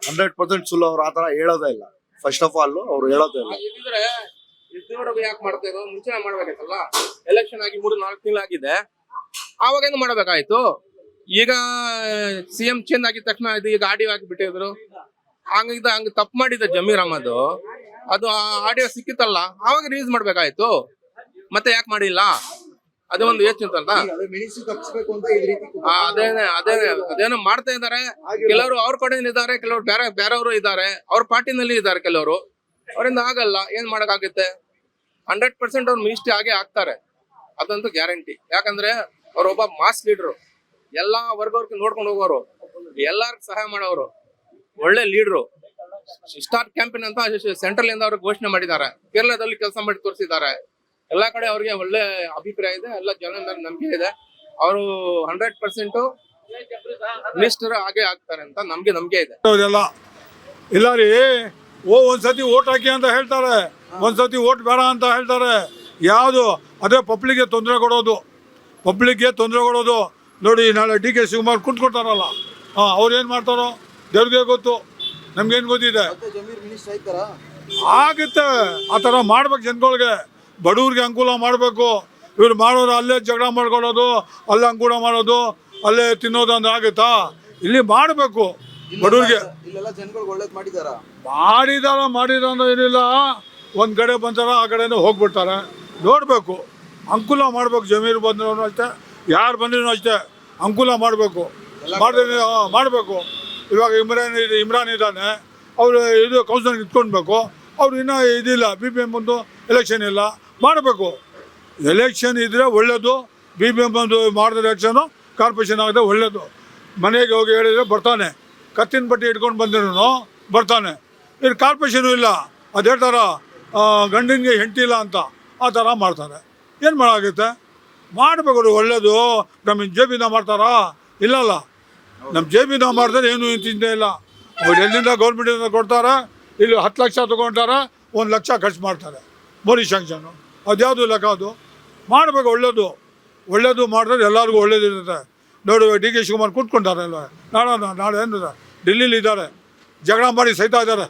[SPEAKER 11] 100% ಸುಳ್ಳು. ಅವ್ರು ಆತರ ಹೇಳೋದೇ ಇಲ್ಲ. ಫಸ್ಟ್ ಆಫ್ ಆಲ್ ಅವ್ರು ಹೇಳೋದೇ ಇಲ್ಲ.
[SPEAKER 12] ಯಾಕೆ ಮಾಡ್ತಾ ಇರೋ? ಮುಂಚೆ ಮಾಡ್ಬೇಕಾಯ್ತಲ್ಲ. ಎಲೆಕ್ಷನ್ ಆಗಿ 3-4 ತಿಂಗಳಾಗಿದೆ, ಆವಾಗ ಮಾಡ್ಬೇಕಾಯ್ತು. ಈಗ ಸಿಎಂ ಚೇಂಜ್ ಆಗಿದ ತಕ್ಷಣ ಈಗ ಆಡಿಯೋ ಹಾಕಿ ಬಿಟ್ಟಿದ್ರು. ಹಂಗ ತಪ್ಪು ಮಾಡಿದ ಜಮೀರ್ ಅಹಮದ್. ಅದು ಆಡಿಯೋ ಸಿಕ್ಕಿತ್ತಲ್ಲ, ಆವಾಗ ರಿಲೀಸ್ ಮಾಡ್ಬೇಕಾಯ್ತು. ಮತ್ತೆ ಯಾಕೆ ಮಾಡಿಲ್ಲ? ಅದೇ ಒಂದು ಯೋಚನೆ ಅಲ್ಲ.
[SPEAKER 1] ಮಿನಿಸ್ಟ್ರಿ ತಪ್ಪಿಸ್ಬೇಕು ಅಂತ ಈ ರೀತಿ
[SPEAKER 12] ಅದೇನೋ ಮಾಡ್ತಾ ಇದಾರೆ. ಕೆಲವರು ಅವ್ರ ಕಡೆ ಇದ್ದಾರೆ, ಕೆಲವರು ಬೇರೆಯವರು ಇದ್ದಾರೆ, ಅವ್ರ ಪಾರ್ಟಿನಲ್ಲಿ ಇದ್ದಾರೆ ಕೆಲವರು. ಅವರಿಂದ ಆಗಲ್ಲ, ಏನ್ ಮಾಡಕ್ಕಾಗುತ್ತೆ? 100% ಅವ್ರು ಮಿನಿಸ್ಟ್ರಿ ಆಗೇ ಆಗ್ತಾರೆ, ಅದಂತೂ ಗ್ಯಾರಂಟಿ. ಯಾಕಂದ್ರೆ ಅವ್ರೊಬ್ಬ ಮಾಸ್ ಲೀಡರು. ಎಲ್ಲಾ ವರ್ಗವ್ರಿಗೆ ನೋಡ್ಕೊಂಡು ಹೋಗೋರು, ಎಲ್ಲಾರ್ಗು ಸಹಾಯ ಮಾಡೋರು, ಒಳ್ಳೆ ಲೀಡ್ರು. ಸ್ಟಾರ್ ಕ್ಯಾಂಪೇನ್ ಅಂತ ಸೆಂಟ್ರಲ್ ಇಂದ ಅವ್ರಿಗೆ ಘೋಷಣೆ ಮಾಡಿದ್ದಾರೆ. ಕೇರಳದಲ್ಲಿ ಕೆಲಸ ಮಾಡಿ ತೋರಿಸಿದ್ದಾರೆ. ಎಲ್ಲಾ ಕಡೆ ಅವ್ರಿಗೆ ಒಳ್ಳೆ ಅಭಿಪ್ರಾಯ ಇದೆ, ಎಲ್ಲ ಜನ ಮೇಲೆ ನಂಬಿಕೆ ಇದೆ. ಅವರು 100% ಮಿನಿಸ್ಟರ್ ಆಗೇ ಆಗ್ತಾರೆ ಅಂತ ನಂಬಿಕೆ ಇದೆ.
[SPEAKER 13] ಇಲ್ಲ ರೀ, ಒಂದ್ಸತಿ ಓಟ್ ಹಾಕಿ ಅಂತ ಹೇಳ್ತಾರೆ, ಒಂದ್ಸತಿ ಓಟ್ ಬೇಡ ಅಂತ ಹೇಳ್ತಾರೆ. ಯಾವುದು ಅದೇ ಪಬ್ಲಿಕ್ಗೆ ತೊಂದರೆ ಕೊಡೋದು. ನೋಡಿ, ನಾಳೆ ಡಿ ಕೆ ಶಿವಕುಮಾರ್ ಕುಂತ್ಕೊಳ್ತಾರಲ್ಲ, ಅವ್ರು ಏನು ಮಾಡ್ತಾರೋ ದೇವ್ರಿಗೆ ಗೊತ್ತು, ನಮ್ಗೇನು ಗೊತ್ತಿದೆ. ಆಗುತ್ತೆ, ಆ ಥರ ಮಾಡ್ಬೇಕು. ಜನಗಳಿಗೆ, ಬಡವ್ರಿಗೆ ಅನುಕೂಲ ಮಾಡಬೇಕು. ಇವ್ರು ಮಾಡೋರು ಅಲ್ಲೇ ಜಗಳ ಮಾಡ್ಕೊಳ್ಳೋದು, ಅಲ್ಲೇ ಅಂಕೂಡ ಮಾಡೋದು, ಅಲ್ಲೇ ತಿನ್ನೋದು ಅಂದ್ರೆ ಆಗುತ್ತಾ? ಇಲ್ಲಿ ಮಾಡಬೇಕು ಬಡವ್ರಿಗೆ. ಮಾಡಿದಾರ ಏನಿಲ್ಲ, ಒಂದು ಕಡೆ ಬಂತಾರ, ಆ ಕಡೆನೇ ಹೋಗ್ಬಿಡ್ತಾರೆ. ನೋಡಬೇಕು, ಅನುಕೂಲ ಮಾಡ್ಬೇಕು. ಜಮೀರು ಬಂದ್ರು ಅಷ್ಟೇ, ಯಾರು ಬಂದ್ರೂ ಅಷ್ಟೇ, ಅನುಕೂಲ ಮಾಡಬೇಕು. ಮಾಡಬೇಕು. ಇವಾಗ ಇಮ್ರಾನ್ ಇದ್ದಾನೆ, ಅವರು ಇದು ಕೌನ್ಸಿಲರ್ ಇಟ್ಕೊಳ್ಬೇಕು. ಅವ್ರು ಇನ್ನೂ ಇದಿಲ್ಲ, BBM ಒಂದು ಎಲೆಕ್ಷನ್ ಇಲ್ಲ. ಮಾಡಬೇಕು. ಎಲೆಕ್ಷನ್ ಇದ್ರೆ ಒಳ್ಳೇದು. BBM ಒಂದು ಮಾಡಿದ ಎಲೆಕ್ಷನು ಕಾರ್ಪೊರೇಷನ್ ಆಗಿದೆ, ಒಳ್ಳೇದು. ಮನೆಗೆ ಹೋಗಿ ಹೇಳಿದ್ರೆ ಬರ್ತಾನೆ, ಕತ್ತಿನ ಬಟ್ಟೆ ಇಟ್ಕೊಂಡು ಬಂದಿರೋನು ಬರ್ತಾನೆ. ಇದು ಕಾರ್ಪೊರೇಷನು ಇಲ್ಲ, ಅದು ಹೇಳ್ತಾರ ಗಂಡನಿಗೆ ಹೆಂಡತಿ ಇಲ್ಲ ಅಂತ, ಆ ಥರ ಮಾಡ್ತಾರೆ. ಏನು ಮಾಡಾಗುತ್ತೆ? ಮಾಡಬೇಕು. ಒಳ್ಳೇದು. ನಮ್ಮ ಜೇಬಿಂದ ಮಾಡ್ತಾರಾ? ಇಲ್ಲಲ್ಲ, ನಮ್ಮ ಜೇಬಿಂದ ಮಾಡಿದ್ರೆ ಏನು ಚಿಂತೆ ಇಲ್ಲ. ಅವ್ರು ಎಲ್ಲಿಂದ ಗೌರ್ಮೆಂಟಿಂದ ಕೊಡ್ತಾರೆ, ಇಲ್ಲಿ 10 ಲಕ್ಷ ತೊಗೊಳ್ತಾರೆ, 1 ಲಕ್ಷ ಖರ್ಚು ಮಾಡ್ತಾರೆ. ಮೋದಿ ಶಾಂಕ್ಷನು ಅದ್ಯಾವುದು ಲೆಕ್ಕ? ಅದು ಮಾಡಬೇಕು. ಒಳ್ಳೇದು ಮಾಡಿದ್ರೆ ಎಲ್ಲರಿಗೂ ಒಳ್ಳೇದಿರುತ್ತೆ. ನೋಡಿ ಡಿ ಕೆ ಶಿವಕುಮಾರ್ ಕೂತ್ಕೊಂತಾರೆ ಅಲ್ವ, ನಾಳೆ ಏನು ಡೆಲ್ಲಿಲಿ ಇದ್ದಾರೆ, ಜಗಳ ಮಾಡಿ ಸೈತಾ ಇದ್ದಾರೆ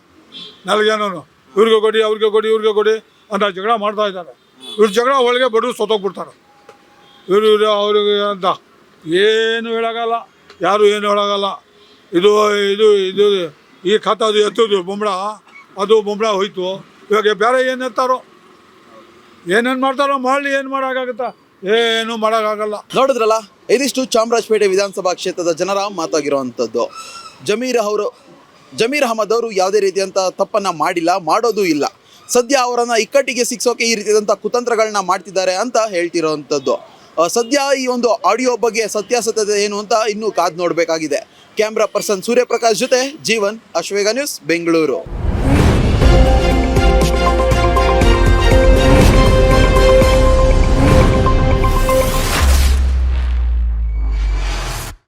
[SPEAKER 13] 4 ಜನನು, ಇವ್ರಿಗೆ ಕೊಡಿ ಅವ್ರಿಗೆ ಕೊಡಿ ಇವ್ರಿಗೆ ಕೊಡಿ ಅಂತ ಜಗಳ ಮಾಡ್ತಾ ಇದ್ದಾರೆ. ಇವ್ರ ಜಗಳ ಒಳಗೆ ಬಡವರು ಸತ್ತೋಗ್ಬಿಡ್ತಾರೆ. ಇವರು ಅವ್ರಿಗೆ ಅಂತ ಏನು ಹೇಳೋಕ್ಕಲ್ಲ, ಯಾರು ಏನು ಹೇಳೋಕ್ಕಲ್ಲ. ಇದು ಇದು ಇದು ಈ ಖಾತದು ಎತ್ತದು ಬೊಂಬಳ, ಅದು ಬೊಂಬಳ ಹೋಯ್ತು. ಇವಾಗ ಬೇರೆ ಏನು ಎತ್ತಾರೋ, ಏನೇನು ಮಾಡ್ತಾರೋ ಮಾಡಲಿ, ಏನು ಮಾಡೋಕ್ಕಾಗುತ್ತಾ? ಏನು ಮಾಡೋಕ್ಕಾಗಲ್ಲ.
[SPEAKER 1] ನೋಡಿದ್ರಲ್ಲ, ಇದಿಷ್ಟು ಚಾಮರಾಜಪೇಟೆ ವಿಧಾನಸಭಾ ಕ್ಷೇತ್ರದ ಜನರ ಮಾತಾಗಿರುವಂಥದ್ದು. ಜಮೀರ್ ಅಹಮದ್ ಅವರು ಯಾವುದೇ ರೀತಿಯಂಥ ತಪ್ಪನ್ನು ಮಾಡಿಲ್ಲ, ಮಾಡೋದು ಇಲ್ಲ. ಸದ್ಯ ಅವರನ್ನು ಇಕ್ಕಟ್ಟಿಗೆ ಸಿಕ್ಸೋಕೆ ಈ ರೀತಿಯಾದಂಥ ಕುತಂತ್ರಗಳನ್ನ ಮಾಡ್ತಿದ್ದಾರೆ ಅಂತ ಹೇಳ್ತಿರೋವಂಥದ್ದು. ಸದ್ಯ ಈ ಒಂದು ಆಡಿಯೋ ಬಗ್ಗೆ ಸತ್ಯಾಸತ್ಯತೆ ಏನು ಅಂತ ಇನ್ನೂ ಕಾದು ನೋಡಬೇಕಾಗಿದೆ. ಕ್ಯಾಮ್ರಾ ಪರ್ಸನ್ ಸೂರ್ಯಪ್ರಕಾಶ್ ಜೊತೆ ಜೀವನ್, ಅಶ್ವೇಗ ನ್ಯೂಸ್, ಬೆಂಗಳೂರು.